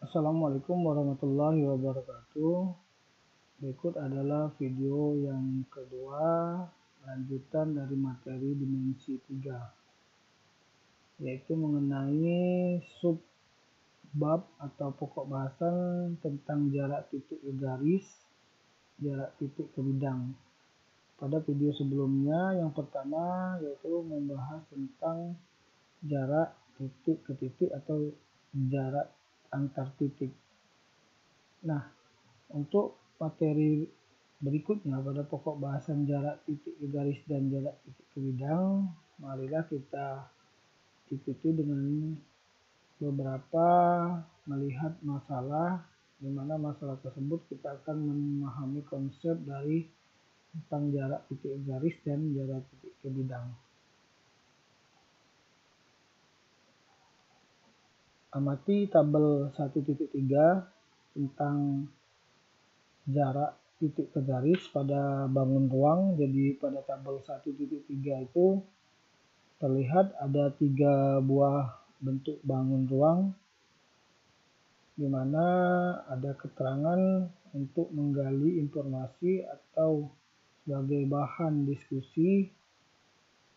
Assalamualaikum warahmatullahi wabarakatuh. Berikut adalah video yang kedua, lanjutan dari materi dimensi 3, yaitu mengenai subbab atau pokok bahasan tentang jarak titik ke garis, jarak titik ke bidang. Pada video sebelumnya, yang pertama yaitu membahas tentang jarak titik ke titik atau jarak antar titik. Nah, untuk materi berikutnya pada pokok bahasan jarak titik ke garis dan jarak titik ke bidang, marilah kita ikuti dengan beberapa melihat masalah, di mana masalah tersebut kita akan memahami konsep dari tentang jarak titik ke garis dan jarak titik ke bidang. Amati tabel 1.3 tentang jarak titik ke garis pada bangun ruang. Jadi pada tabel 1.3 itu terlihat ada 3 buah bentuk bangun ruang, di mana ada keterangan untuk menggali informasi atau sebagai bahan diskusi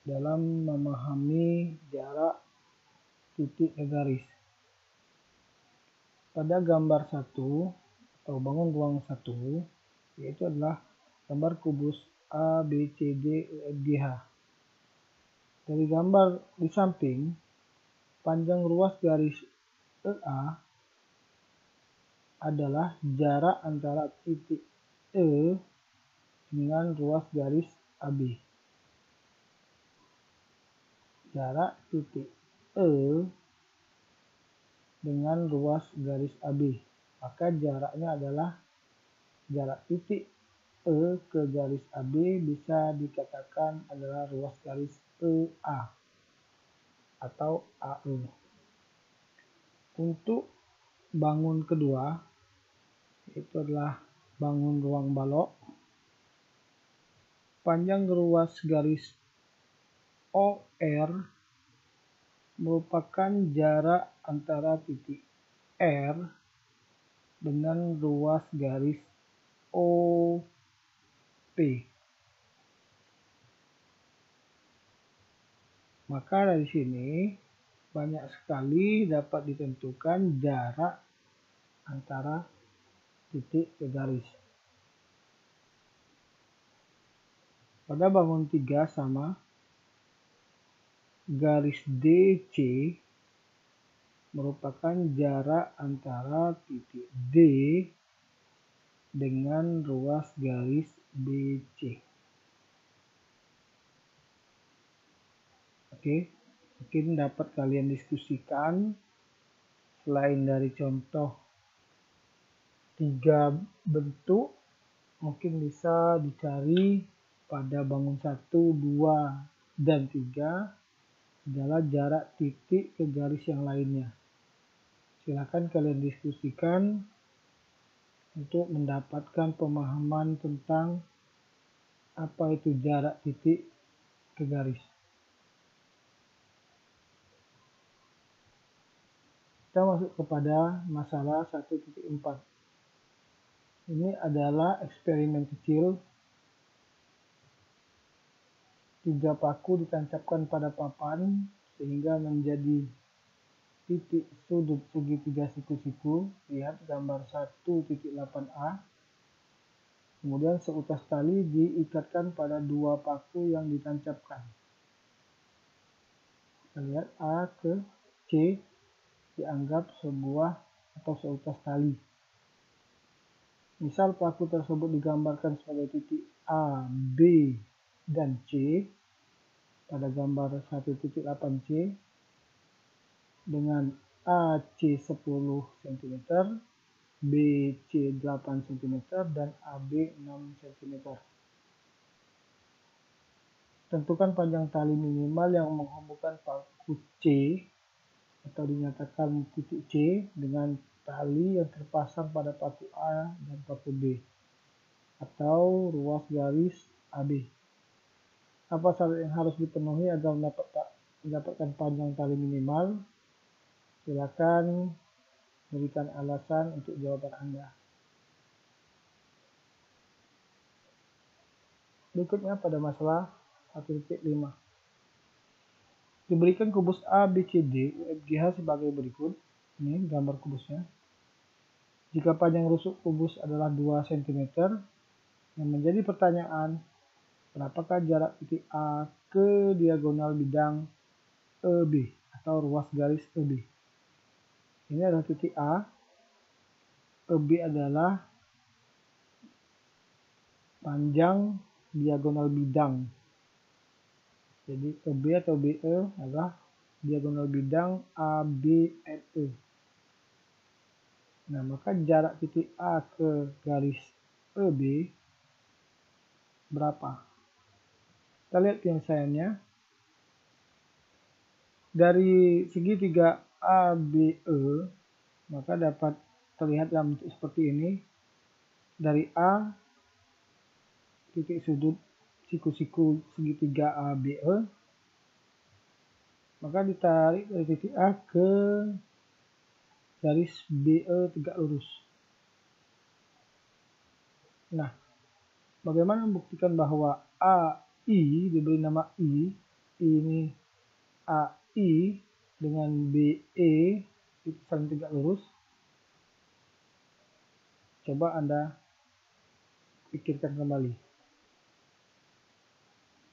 dalam memahami jarak titik ke garis. Pada gambar 1 atau bangun ruang 1, yaitu adalah gambar kubus A, B, C, D, E, F, G, H. Dari gambar di samping, panjang ruas garis EA adalah jarak antara titik E dengan ruas garis AB. Jarak titik E dengan ruas garis AB. Maka jaraknya adalah jarak titik E ke garis AB bisa dikatakan adalah ruas garis EA atau AE. Untuk bangun kedua, itu adalah bangun ruang balok. Panjang ruas garis OR merupakan jarak antara titik R dengan ruas garis OP. Maka dari sini banyak sekali dapat ditentukan jarak antara titik ke garis. Pada bangun 3 sama, garis DC merupakan jarak antara titik D dengan ruas garis BC. Oke, mungkin dapat kalian diskusikan selain dari contoh 3 bentuk, mungkin bisa dicari pada bangun 1, 2, dan 3 adalah jarak titik ke garis yang lainnya. Silakan kalian diskusikan untuk mendapatkan pemahaman tentang apa itu jarak titik ke garis. Kita masuk kepada masalah 1.4. Ini adalah eksperimen kecil. 3 paku ditancapkan pada papan sehingga menjadi titik sudut segitiga siku-siku. Lihat gambar 1.8a. Kemudian seutas tali diikatkan pada 2 paku yang ditancapkan. Kita lihat A ke C dianggap sebuah atau seutas tali. Misal paku tersebut digambarkan sebagai titik A, B, dan C pada gambar 1.8c dengan AC 10 cm, BC 8 cm, dan AB 6 cm. Tentukan panjang tali minimal yang menghubungkan paku C atau dinyatakan titik C dengan tali yang terpasang pada paku A dan paku B atau ruas garis AB. Apa syarat yang harus dipenuhi agar mendapatkan panjang tali minimal? Silakan Berikan alasan untuk jawaban Anda. Berikutnya pada masalah 1.5. Diberikan kubus A, B, C, D, UFGH sebagai berikut. Ini gambar kubusnya. Jika panjang rusuk kubus adalah 2 cm, yang menjadi pertanyaan, berapakah jarak titik A ke diagonal bidang EB atau ruas garis EB? Ini adalah titik A, EB adalah panjang diagonal bidang. Jadi EB atau BE adalah diagonal bidang ABE. Nah, maka jarak titik A ke garis EB berapa? Kita lihat penyelesaiannya. Dari segitiga ABE, maka dapat terlihat dalam bentuk seperti ini. Dari A, titik sudut siku-siku segitiga ABE, maka ditarik dari titik A ke garis BE tegak lurus. Nah, bagaimana membuktikan bahwa AI diberi nama I, ini AI dengan BE itu saling tegak lurus? Coba Anda pikirkan kembali.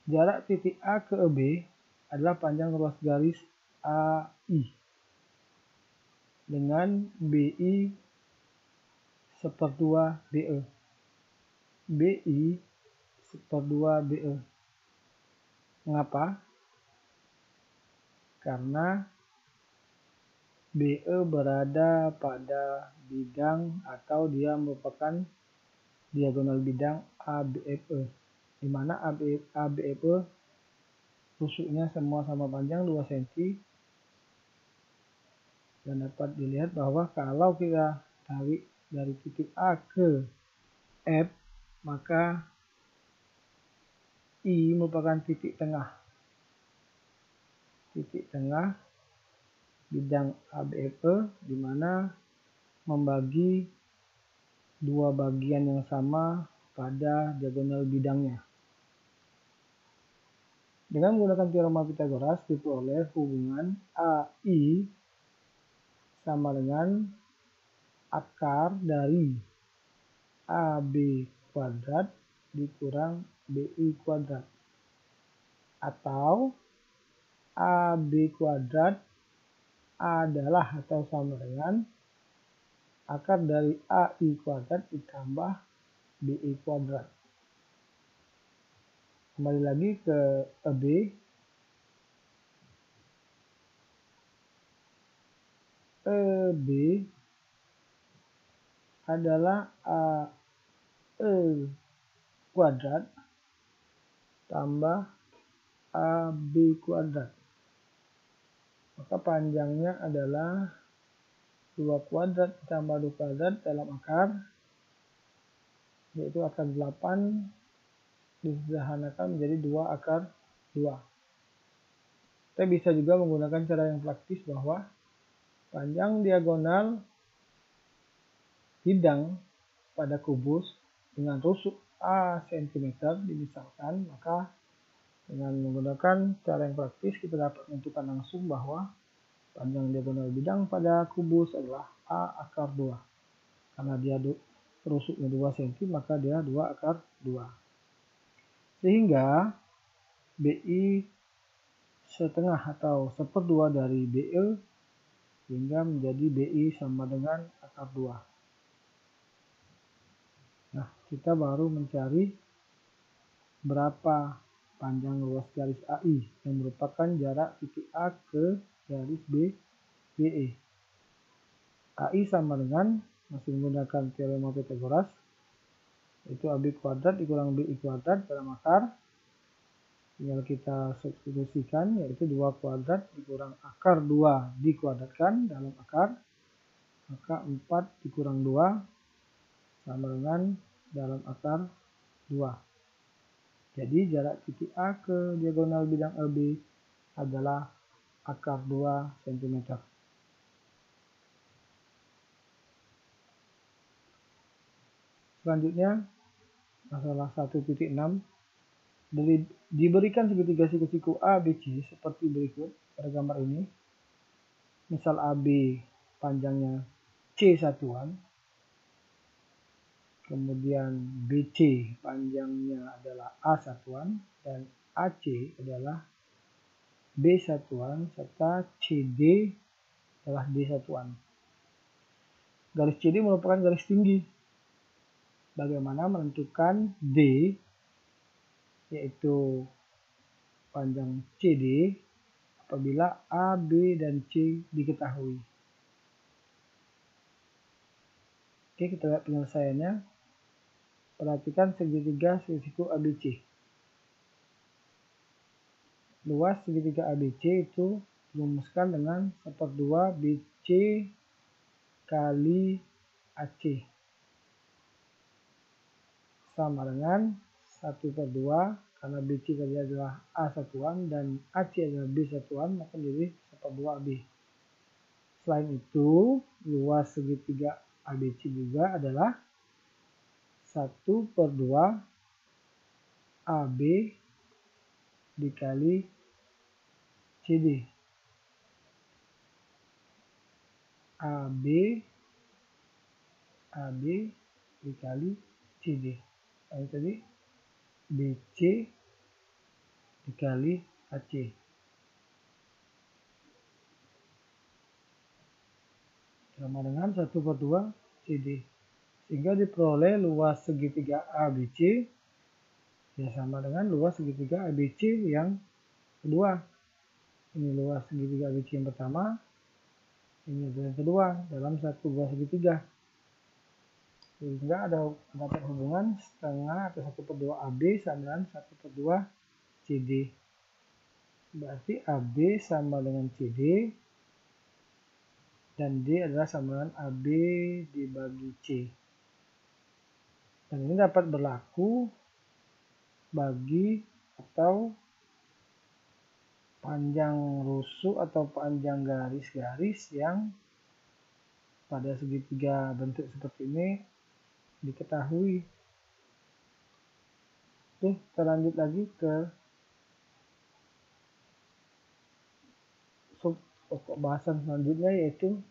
Jarak titik A ke B adalah panjang ruas garis AI dengan BI seperdua BE. BI seperdua BE. Mengapa? Karena BE berada pada bidang atau dia merupakan diagonal bidang ABFE, di mana ABFE rusuknya semua sama panjang 2 cm, dan dapat dilihat bahwa kalau kita tarik dari titik A ke F, maka I merupakan titik tengah bidang ABFE, di mana membagi dua bagian yang sama pada diagonal bidangnya. Dengan menggunakan teorema Pythagoras diperoleh hubungan AI sama dengan akar dari AB kuadrat dikurang BI kuadrat, atau AB kuadrat adalah atau sama dengan akar dari AI kuadrat ditambah BI kuadrat. Kembali lagi ke EB. EB adalah AE kuadrat tambah AB kuadrat. Maka panjangnya adalah 2 kuadrat ditambah 2 kuadrat dalam akar, yaitu akar 8 disederhanakan menjadi 2 akar 2. Kita bisa juga menggunakan cara yang praktis bahwa panjang diagonal bidang pada kubus dengan rusuk A cm dimisalkan, maka dengan menggunakan cara yang praktis kita dapat menentukan langsung bahwa panjang diagonal bidang pada kubus adalah A akar 2. Karena dia rusuknya 2 cm, maka dia 2 akar 2. Sehingga BI setengah atau seperdua dari BE, sehingga menjadi BI sama dengan akar 2. Nah, kita baru mencari berapa panjang ruas garis AI yang merupakan jarak titik A ke garis BE. AI sama dengan, masih menggunakan teorema Pythagoras, yaitu AB kuadrat dikurang BI kuadrat dalam akar. Tinggal kita substitusikan, yaitu 2 kuadrat dikurang akar 2 dikuadratkan dalam akar, maka 4 dikurang 2 sama dengan dalam akar 2. Jadi jarak titik A ke diagonal bidang AB adalah akar 2 cm. Selanjutnya masalah 1.6, diberikan segitiga siku-siku ABC seperti berikut pada gambar ini. Misal AB panjangnya C satuan, kemudian BC panjangnya adalah A satuan, dan AC adalah B satuan, serta CD adalah D satuan. Garis CD merupakan garis tinggi. Bagaimana menentukan D, yaitu panjang CD, apabila A, B, dan C diketahui? Oke, kita lihat penyelesaiannya. Perhatikan segitiga siku ABC. Luas segitiga ABC itu dirumuskan dengan 1/2 BC kali AC sama dengan 1/2, karena BC tadi adalah A satuan dan AC adalah B satuan, maka menjadi 1/2 AB. Selain itu, luas segitiga ABC juga adalah 1/2 AB dikali CD. AB dikali CD. Lalu tadi BC dikali AC. Sama dengan 1/2 CD. Sehingga diperoleh luas segitiga ABC ya sama dengan luas segitiga ABC yang kedua. Ini luas segitiga ABC yang pertama, ini adalah yang kedua dalam satu buah segitiga. Sehingga dapat hubungan setengah atau 1/2 AB sama dengan 1/2 CD. Berarti AB sama dengan CD dan D adalah sama dengan AB dibagi C. Dan ini dapat berlaku bagi atau panjang rusuk atau panjang garis-garis yang pada segitiga bentuk seperti ini diketahui. Oke, kita lanjut lagi ke pokok bahasan selanjutnya, yaitu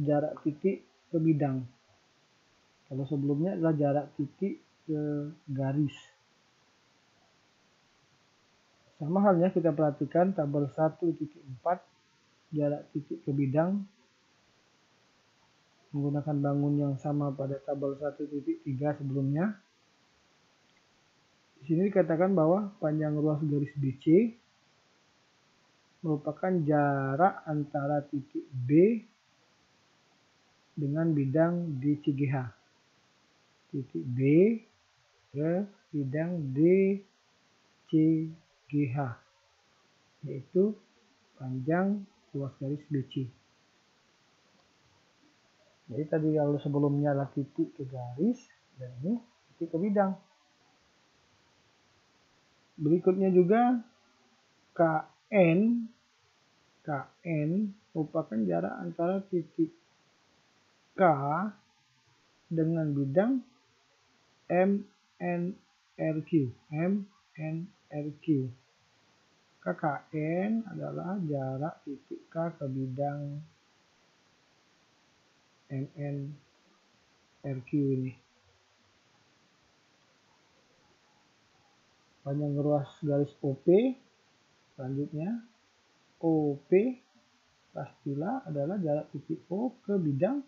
jarak titik ke bidang. Kalau sebelumnya adalah jarak titik ke garis. Sama halnya kita perhatikan tabel 1.4, jarak titik ke bidang menggunakan bangun yang sama pada tabel 1.3 sebelumnya. Di sini dikatakan bahwa panjang ruas garis BC merupakan jarak antara titik B dengan bidang DCGH. Titik B ke bidang DCGH, yaitu panjang ruas garis BC. Jadi tadi kalau sebelumnya adalah titik ke garis, dan ini titik ke bidang. Berikutnya juga KN merupakan jarak antara titik K dengan bidang MNRQ. KKN adalah jarak titik K ke bidang MNRQ ini. Panjang ruas garis OP, selanjutnya OP pastilah adalah jarak titik O ke bidang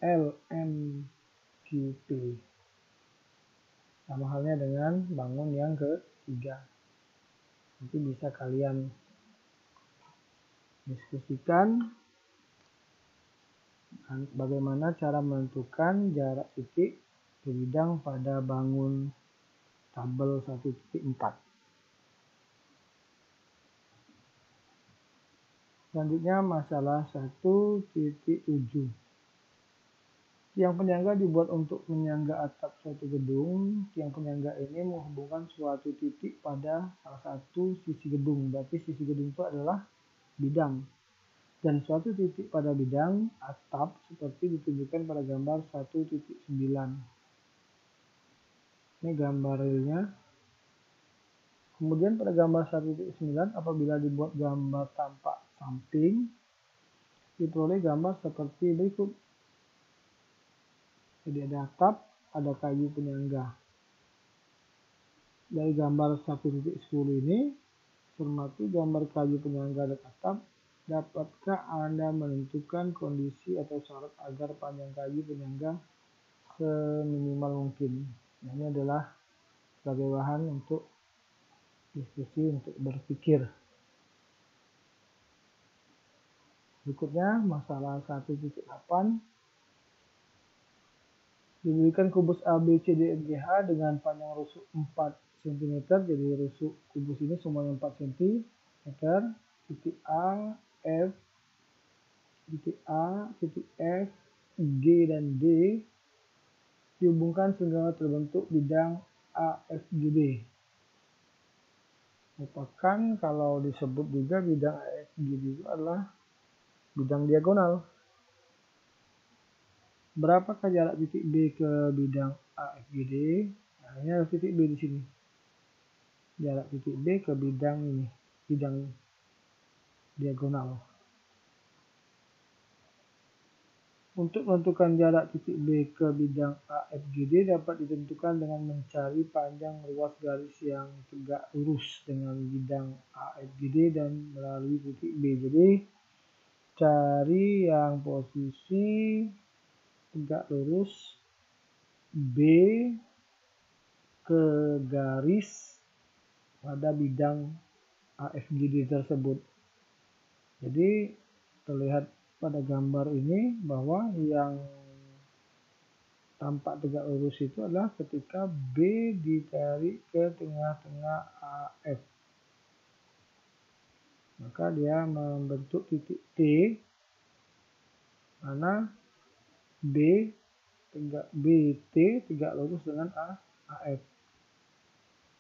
LMQP. Sama halnya dengan bangun yang ketiga. Nanti bisa kalian diskusikan bagaimana cara menentukan jarak titik ke bidang pada bangun tabel 1.4. Selanjutnya masalah 1.7. Tiang penyangga dibuat untuk menyangga atap suatu gedung. Tiang penyangga ini menghubungkan suatu titik pada salah satu sisi gedung. Berarti sisi gedung itu adalah bidang. dan suatu titik pada bidang atap seperti ditunjukkan pada gambar 1.9. Ini gambar realnya. Kemudian pada gambar 1.9 apabila dibuat gambar tampak samping, diperoleh gambar seperti berikut. Jadi ada atap, ada kayu penyangga. Dari gambar 1.10 ini, cermati gambar kayu penyangga dan atap. Dapatkah Anda menentukan kondisi atau syarat agar panjang kayu penyangga seminimal mungkin? Nah, ini adalah sebagai bahan untuk diskusi, untuk berpikir. Berikutnya masalah 1.8. Diberikan kubus A, B, C, D, F, G, H dengan panjang rusuk 4 cm. Jadi rusuk kubus ini semuanya 4 cm. Titik A, F, titik A, titik F, G, dan D dihubungkan sehingga terbentuk bidang AFGD. Merupakan kalau disebut juga bidang AFGD itu adalah bidang diagonal. Berapakah jarak titik B ke bidang AFGD? Nah, ini adalah titik B di sini. Jarak titik B ke bidang ini, bidang diagonal. Untuk menentukan jarak titik B ke bidang AFGD dapat ditentukan dengan mencari panjang ruas garis yang tegak lurus dengan bidang AFGD dan melalui titik B. Jadi cari yang posisi tegak lurus B ke garis pada bidang AFGD tersebut. Jadi terlihat pada gambar ini bahwa yang tampak tegak lurus itu adalah ketika B ditarik ke tengah-tengah AF. Maka dia membentuk titik T, mana BT tegak lurus dengan AF.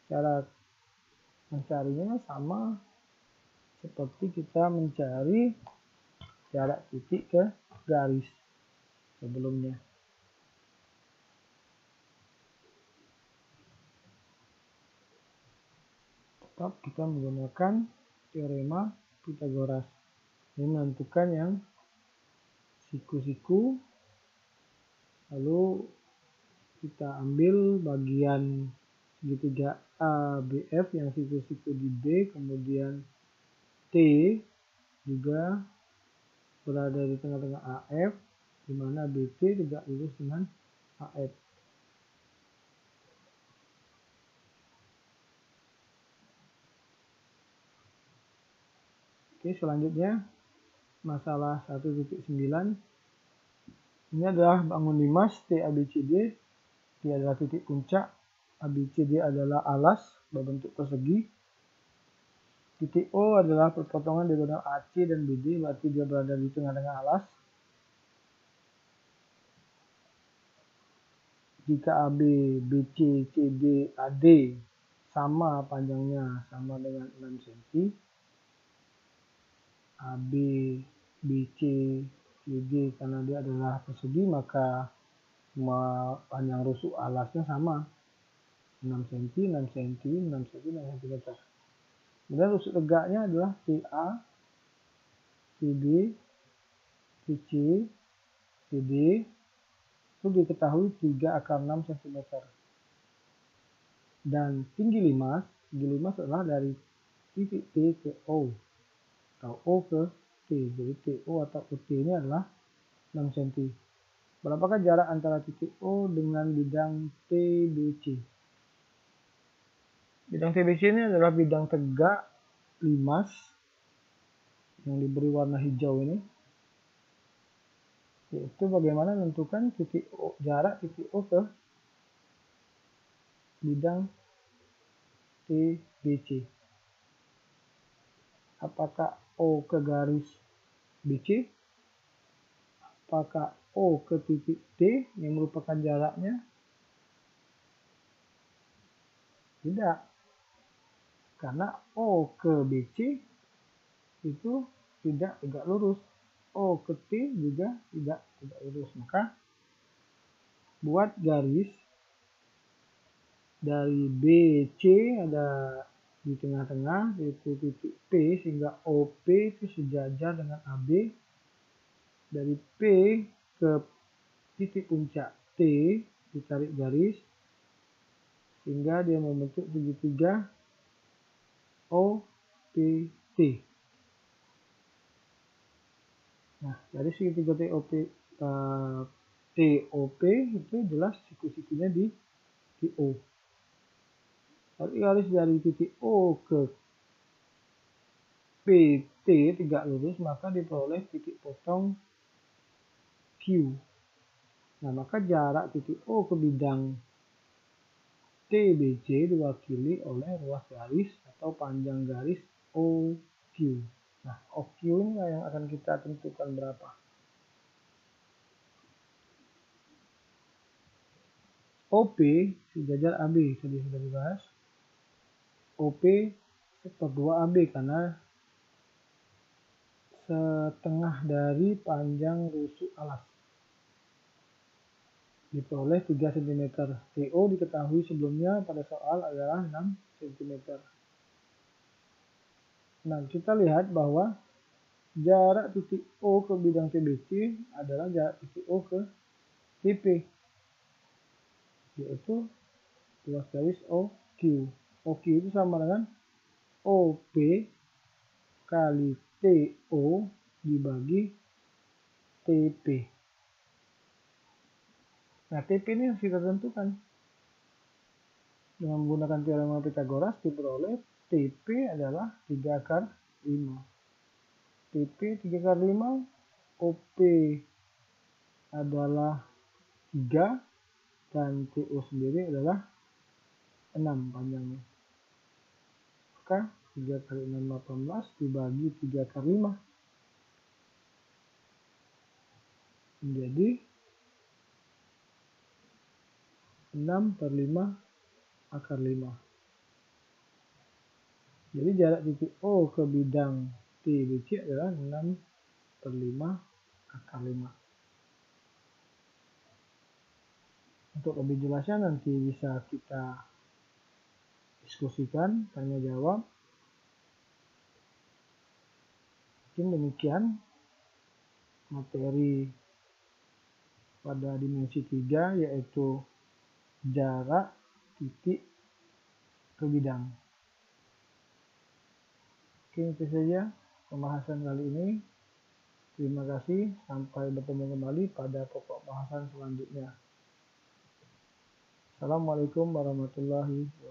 Cara mencarinya sama seperti kita mencari jarak titik ke garis sebelumnya. Tetap kita menggunakan teorema Pythagoras. Ini menentukan yang siku-siku, lalu kita ambil bagian segitiga ABF yang siku-siku di B, kemudian T juga berada di tengah-tengah AF, di mana BT tidak lurus dengan AF. Oke, selanjutnya masalah 1.9. Ini adalah bangun limas TABCD. T adalah titik puncak, ABCD adalah alas berbentuk persegi. Titik O adalah perpotongan diagonal AC dan BD, berarti dia berada di tengah-tengah alas. Jika AB, BC, CD, AD sama panjangnya, sama dengan 6 cm, AB, BC, CD karena dia adalah persegi, maka semua panjang rusuk alasnya sama, 6 cm, 6 cm, 6 cm, 6 cm. Kemudian rusuk tegaknya adalah TA, CD, CC, CD, itu diketahui 3/6 cm. Dan tinggi limas adalah dari titik T ke O, atau O ke T. Jadi TO atau OT ini adalah 6 cm. Berapakah jarak antara titik O dengan bidang TBC? Bidang TBC ini adalah bidang tegak limas yang diberi warna hijau ini. Yaitu bagaimana menentukan titik O, jarak titik O ke bidang TBC. Apakah O ke garis BC? Apakah O ke titik T yang merupakan jaraknya? Tidak. Karena O ke BC itu tidak tegak lurus. O ke T juga tidak lurus. Maka buat garis dari BC ada di tengah-tengah yaitu titik P, sehingga OP itu sejajar dengan AB. Dari P ke titik puncak T ditarik garis sehingga dia membentuk segitiga OPT. Nah, dari segitiga TOP itu jelas siku-sikunya di O. Tapi garis dari titik O ke PT tidak lurus, maka diperoleh titik potong Q. Nah, maka jarak titik O ke bidang TBC diwakili oleh ruas garis atau panjang garis OQ. Nah, OQ ini yang akan kita tentukan berapa. OP sejajar AB, tadi sudah dibahas. OP seperdua AB karena setengah dari panjang rusuk alas. Diperoleh 3 cm. TO diketahui sebelumnya pada soal adalah 6 cm. Nah, kita lihat bahwa jarak titik O ke bidang TBC adalah jarak titik O ke TP, yaitu ruas garis OQ. OQ itu sama dengan OP kali TO dibagi TP. Nah, TP ini harus kita tentukan. Dengan menggunakan teorema Pythagoras diperoleh TP adalah 3 akar 5. TP 3 kali 5, OP adalah 3, dan TO sendiri adalah 6 panjangnya. Maka 3 kali 6 18 dibagi 3 kali 5 menjadi 6 per 5 akar 5. Jadi jarak titik O ke bidang TBC adalah 6 per 5 akar 5. Untuk lebih jelasnya nanti bisa kita diskusikan, tanya jawab. Mungkin demikian materi pada dimensi 3, yaitu jarak titik ke bidang. Oke, itu saja pembahasan kali ini. Terima kasih, sampai bertemu kembali pada pokok bahasan selanjutnya. Assalamualaikum warahmatullahi wabarakatuh.